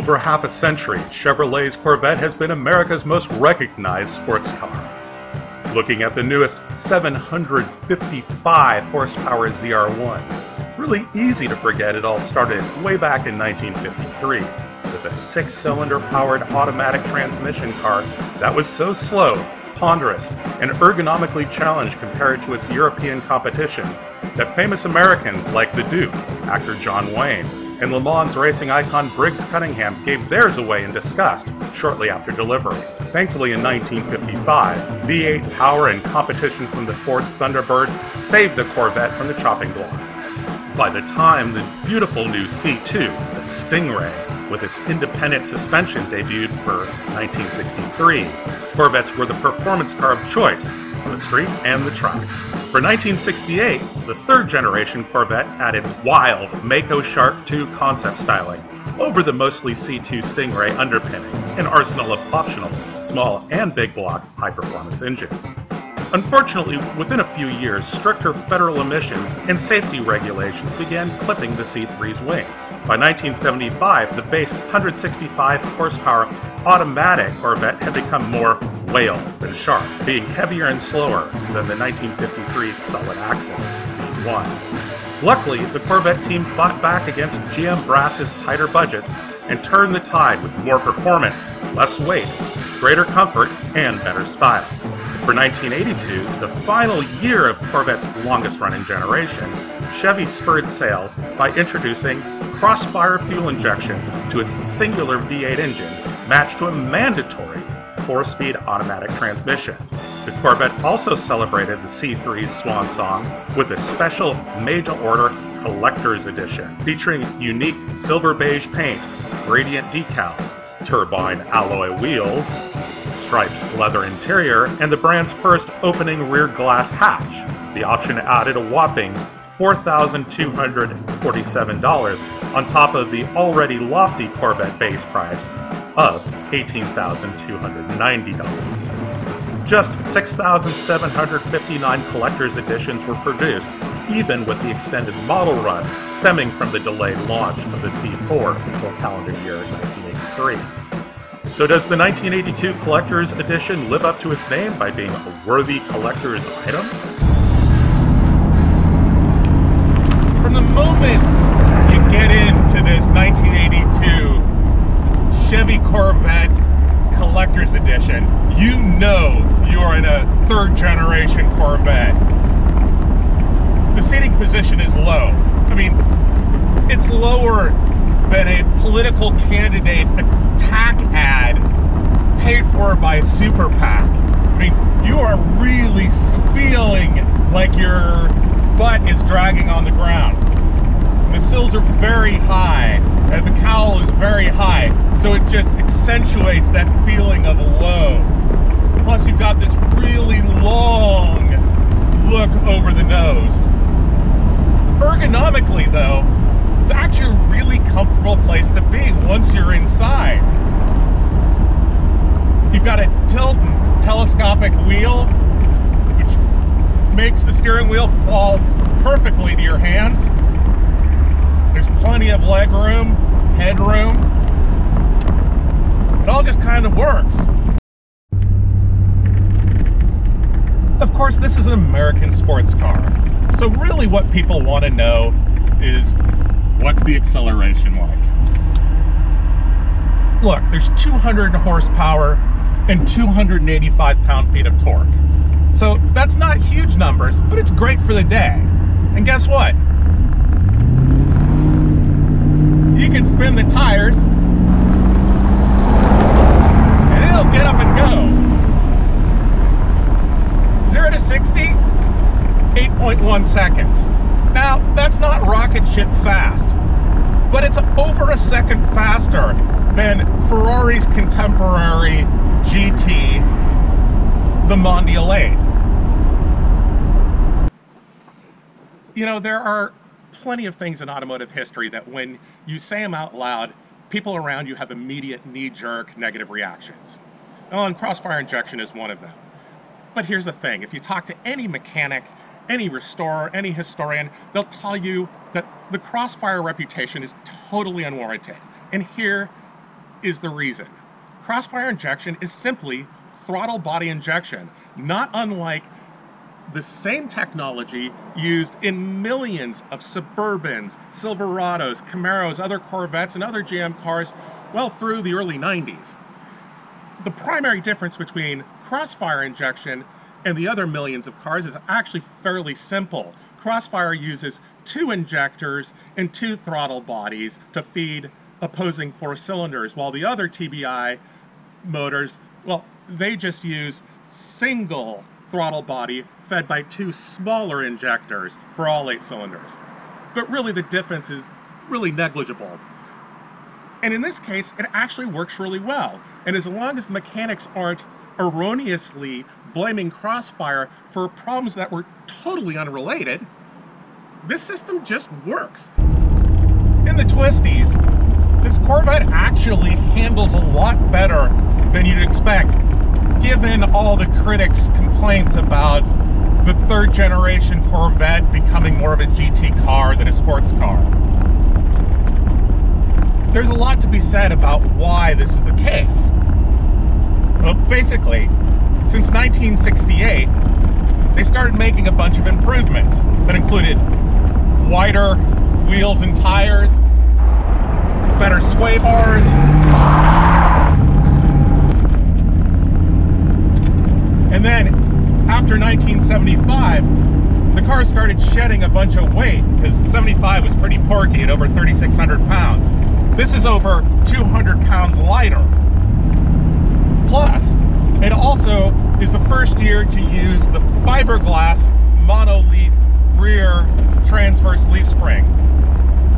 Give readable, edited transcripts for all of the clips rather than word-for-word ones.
over half a century, Chevrolet's Corvette has been America's most recognized sports car. Looking at the newest 755 horsepower ZR1, it's really easy to forget it all started way back in 1953 with a 6-cylinder powered automatic transmission car that was so slow, ponderous, and ergonomically challenged compared to its European competition that famous Americans like the Duke, actor John Wayne, and Le Mans racing icon Briggs Cunningham gave theirs away in disgust shortly after delivery. Thankfully, in 1955, V8 power and competition from the Ford Thunderbird saved the Corvette from the chopping block. By the time the beautiful new C2, the Stingray, with its independent suspension debuted for 1963, Corvettes were the performance car of choice on the street and the track. For 1968, the third-generation Corvette added wild Mako Shark II concept styling over the mostly C2 Stingray underpinnings, an arsenal of optional small and big block high-performance engines. Unfortunately, within a few years, stricter federal emissions and safety regulations began clipping the C3's wings. By 1975, the base 165 horsepower automatic Corvette had become more whale than shark, being heavier and slower than the 1953 solid axle C1. Luckily, the Corvette team fought back against GM Brass's tighter budgets and turned the tide with more performance, less weight, greater comfort, and better style. For 1982, the final year of Corvette's longest-running generation, Chevy spurred sales by introducing crossfire fuel injection to its singular V8 engine, matched to a mandatory 4-speed automatic transmission. The Corvette also celebrated the C3's swan song with a special made-to-order collector's edition, featuring unique silver beige paint, gradient decals, turbine alloy wheels, striped leather interior, and the brand's first opening rear glass hatch. The option added a whopping $4,247 on top of the already lofty Corvette base price of $18,290. Just 6,759 collector's editions were produced, even with the extended model run stemming from the delayed launch of the C4 until calendar year 1983. So does the 1982 collector's edition live up to its name by being a worthy collector's item? From the moment you get into this 1982 Chevy Corvette collector's edition, you know you are in a third-generation Corvette. The seating position is low. I mean, it's lower than a political candidate attack ad paid for by a super PAC. I mean, you are really feeling like your butt is dragging on the ground. The sills are very high, and the cowl is very high, so it just accentuates that feeling of low. Plus, you've got this really long look over the nose. Ergonomically, though, it's actually a really comfortable place to be once you're inside. You've got a tilt and telescopic wheel, which makes the steering wheel fall perfectly to your hands. There's plenty of leg room, headroom. It all just kind of works. Of course, this is an American sports car. So really what people want to know is, what's the acceleration like? Look, there's 200 horsepower and 285 pound-feet of torque. So that's not huge numbers, but it's great for the day. And guess what? You can spin the tires and it'll get up and go. 0 to 60, 8.1 seconds. Now, that's not rocket ship fast, but it's over a second faster than Ferrari's contemporary GT, the Mondial 8. You know, there are plenty of things in automotive history that when you say them out loud, people around you have immediate knee-jerk negative reactions. Well, and crossfire injection is one of them. But here's the thing, if you talk to any mechanic, any restorer, any historian, they'll tell you that the crossfire reputation is totally unwarranted. And here is the reason. Crossfire injection is simply throttle body injection, not unlike the same technology used in millions of Suburbans, Silverados, Camaros, other Corvettes, and other GM cars well through the early 90s. The primary difference between crossfire injection and the other millions of cars is actually fairly simple. Crossfire uses 2 injectors and 2 throttle bodies to feed opposing 4 cylinders, while the other TBI motors, well, they just use single throttle body fed by 2 smaller injectors for all 8 cylinders. But really the difference is really negligible. And in this case, it actually works really well. And as long as mechanics aren't erroneously blaming Crossfire for problems that were totally unrelated, this system just works. In the twisties, this Corvette actually handles a lot better than you'd expect, given all the critics' complaints about the 3rd generation Corvette becoming more of a GT car than a sports car. There's a lot to be said about why this is the case. Well, basically, since 1968, they started making a bunch of improvements that included wider wheels and tires, better sway bars, and then after 1975, the car started shedding a bunch of weight, because 75 was pretty porky at over 3,600 pounds. This is over 200 pounds lighter. Plus, it also is the first year to use the fiberglass monoleaf rear transverse leaf spring.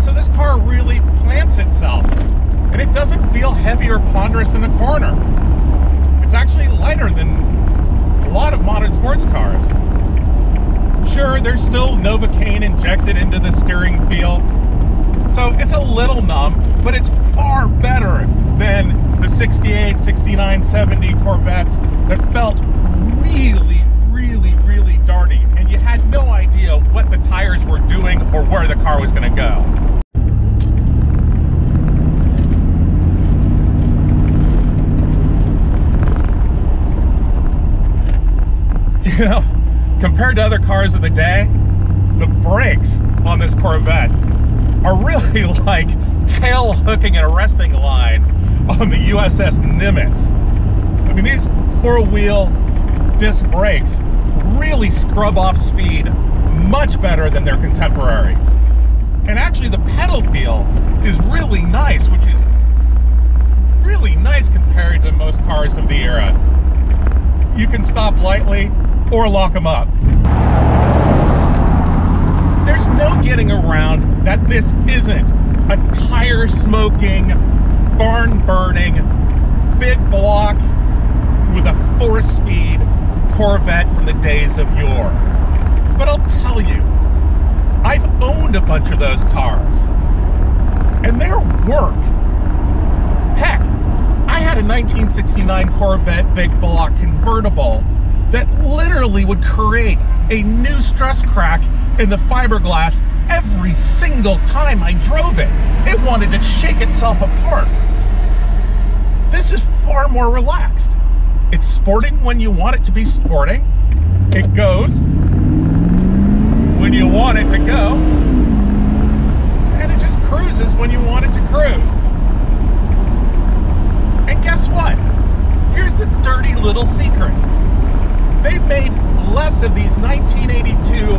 So this car really plants itself, and it doesn't feel heavy or ponderous in the corner. It's actually lighter than a lot of modern sports cars. Sure, there's still Novocaine injected into the steering feel, so it's a little numb, but it's far better than the 68, 69, 70 Corvettes that felt really, really, really darty, and you had no idea what the tires were doing or where the car was going to go. You know, compared to other cars of the day, the brakes on this Corvette are really like tail hooking an arresting line on the USS Nimitz. I mean, these 4-wheel disc brakes really scrub off speed much better than their contemporaries. And actually the pedal feel is really nice, which is really nice compared to most cars of the era. You can stop lightly or lock them up. There's no getting around that this isn't a tire-smoking, barn-burning, big block with a 4-speed Corvette from the days of yore. But I'll tell you, I've owned a bunch of those cars, and they're work. Heck, I had a 1969 Corvette big block convertible that literally would create a new stress crack in the fiberglass every single time I drove it. It wanted to shake itself apart. This is far more relaxed. It's sporting when you want it to be sporting. It goes when you want it to go. And it just cruises when you want it to cruise. And guess what? Here's the dirty little secret. They've made less of these 1982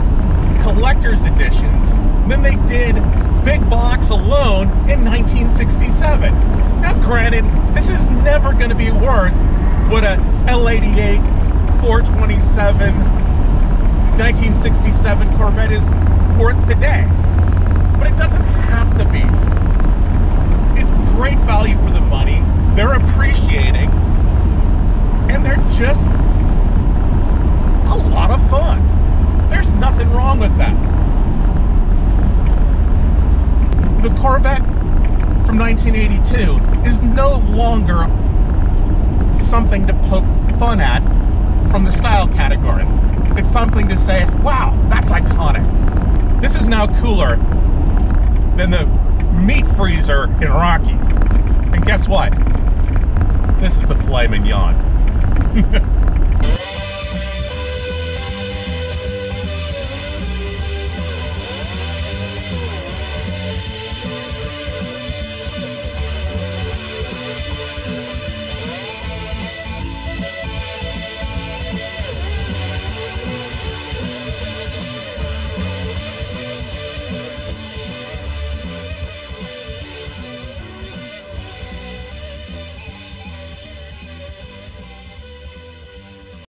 collector's editions than they did big blocks alone in 1967. Now granted, this is never going to be worth what a L88 427 1967 Corvette is worth today. But it doesn't have to be. It's great value for the money. They're appreciating, and they're just a lot of fun. There's nothing wrong with that. The Corvette from 1982 is no longer something to poke fun at from the style category. It's something to say, wow, that's iconic. This is now cooler than the meat freezer in Rocky. And guess what? This is the filet mignon.